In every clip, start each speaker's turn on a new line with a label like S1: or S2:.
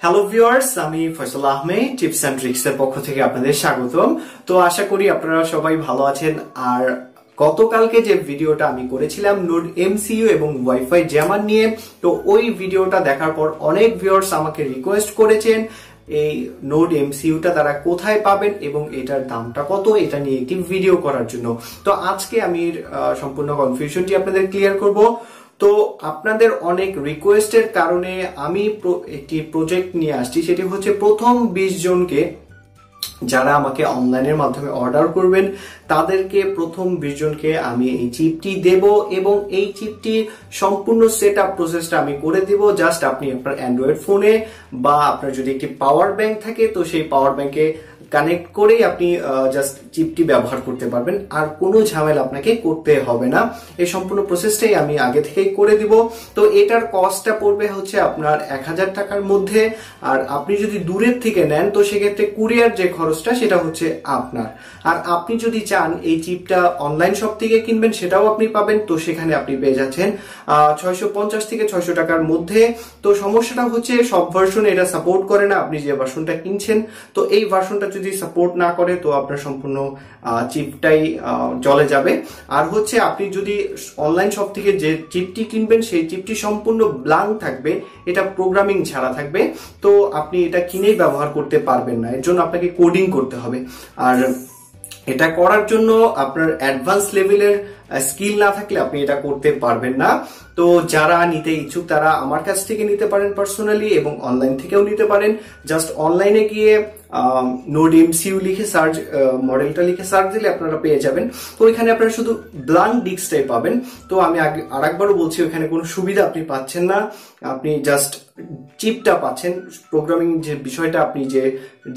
S1: Hello viewers, আমি Faisal Ahmed tips and tricks এর পক্ষ থেকে আপনাদের স্বাগতম। তো আশা করি আপনারা সবাই ভালো আছেন। আর গতকালকে যে ভিডিওটা আমি করেছিলাম NodeMCU এবং ওয়াইফাই জ্যামার নিয়ে, তো ওই ভিডিওটা দেখার পর অনেক ভিউয়ার্স আমাকে রিকোয়েস্ট করেছেন এই NodeMCUটা তারা কোথায় পাবেন এবং এটার দামটা কত, এটা নিয়ে একটি ভিডিও করার জন্য। তো আজকে আমি সম্পূর্ণ কনফিউশনটি আপনাদের ক্লিয়ার করব। তো আপনাদের অনেক রিকোয়েস্টের কারণে আমি একটি প্রজেক্ট নিয়ে আসছি, সেটি হচ্ছে প্রথম 20 জনকে যারা আমাকে অনলাইনের মাধ্যমে অর্ডার করবেন তাদেরকে প্রথম 20 জনকে আমি এই চিপটি দেব এবং এই চিপটি সম্পূর্ণ সেটআপ প্রসেসটা আমি করে দিব। জাস্ট আপনি আপনার অ্যান্ড্রয়েড ফোনে বা আপনার যদি একটি পাওয়ার ব্যাংক থাকে তো সেই পাওয়ার ব্যাংকে কানেক্ট করে আপনি জাস্ট চিপটি ব্যবহার করতে পারবেন, আর কোনো ঝামেলা আপনাকে করতে হবে না। এই সম্পূর্ণ প্রসেসটাই আমি আগে থেকেই করে দিব। তো এটার কস্টটা পড়বে হচ্ছে আপনার 1000 টাকার মধ্যে। আর আপনি যদি দূরের থেকে নেন তো সেক্ষেত্রে কুরিয়ার যে খরচটা সেটা হচ্ছে আপনার। আর আপনি যদি চান এই চিপটা অনলাইন শপ থেকে কিনবেন সেটাও আপনি পাবেন, তো সেখানে আপনি পেয়ে যাচ্ছেন 650 থেকে 600 টাকার মধ্যে। তো সমস্যাটা হচ্ছে সব ভার্সনে এটা সাপোর্ট করে না। আপনি যে ভার্সনটা কিনছেন তো এই ভার্সনটা যদি সাপোর্ট না করে তো আপনার সম্পূর্ণ চিপটাই চলে যাবে। আর হচ্ছে আপনি যদি অনলাইন শপ থেকে যে চিপটি কিনবেন সেই চিপটি সম্পূর্ণ ব্ল্যাঙ্ক থাকবে, এটা প্রোগ্রামিং ছাড়া থাকবে, তো আপনি এটা কিনেই ব্যবহার করতে পারবেন না। এর জন্য আপনাকে কোডিং করতে হবে। আর এটা করার জন্য আপনার অ্যাডভান্স লেভেলের স্কিল না থাকলে আপনি এটা করতে পারবেন না। তো যারা নিতে ইচ্ছুক তারা আমার কাছ থেকে নিতে পারেন পার্সোনালি, এবং অনলাইন থেকেও নিতে পারেন। জাস্ট অনলাইনে গিয়ে NodeMCU লিখে সার্চ, মডেলটা লিখে সার্চ দিলে আপনারা পেয়ে যাবেন। তো ওইখানে আপনারা শুধু ব্ল্যাঙ্ক ডিস্কটাই পাবেন। তো আমি আরেকবারও বলছি, ওইখানে কোনো সুবিধা আপনি পাচ্ছেন না, আপনি জাস্ট চিপটা পাচ্ছেন। প্রোগ্রামিং যে বিষয়টা, আপনি যে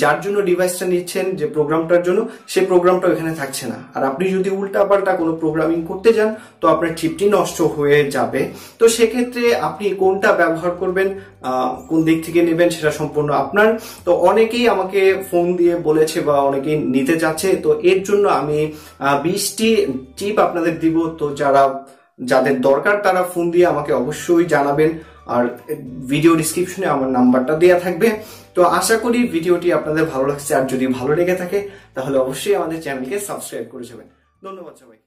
S1: যার জন্য ডিভাইসটা নিচ্ছেন যে প্রোগ্রামটার জন্য, সেই প্রোগ্রামটা ওইখানে থাকছে না। আর আপনি যদি উল্টাপাল্টা কোনো প্রোগ্রামিং করতে যান তো আপনার চিপটি নষ্ট হয়ে যাবে। তো সেক্ষেত্রে আপনি কোনটা ব্যবহার করবেন, কোন দিক থেকে নেবেন সেটা সম্পূর্ণ আপনার। তো অনেকেই আমাকে ফোন দিয়ে বলেছে বা অনেকেই নিতে চাচ্ছে, তো এর জন্য আমি 20টি চিপ আপনাদের দিব। তো যাদের দরকার তারা ফোন দিয়ে আমাকে অবশ্যই জানাবেন, আর ভিডিও ডিসক্রিপশনে আমার নাম্বারটা দেওয়া থাকবে। তো আশা করি ভিডিওটি আপনাদের ভালো লাগছে, আর যদি ভালো লেগে থাকে তাহলে অবশ্যই আমাদের চ্যানেলকে সাবস্ক্রাইব করে যাবেন। ধন্যবাদ সবাই।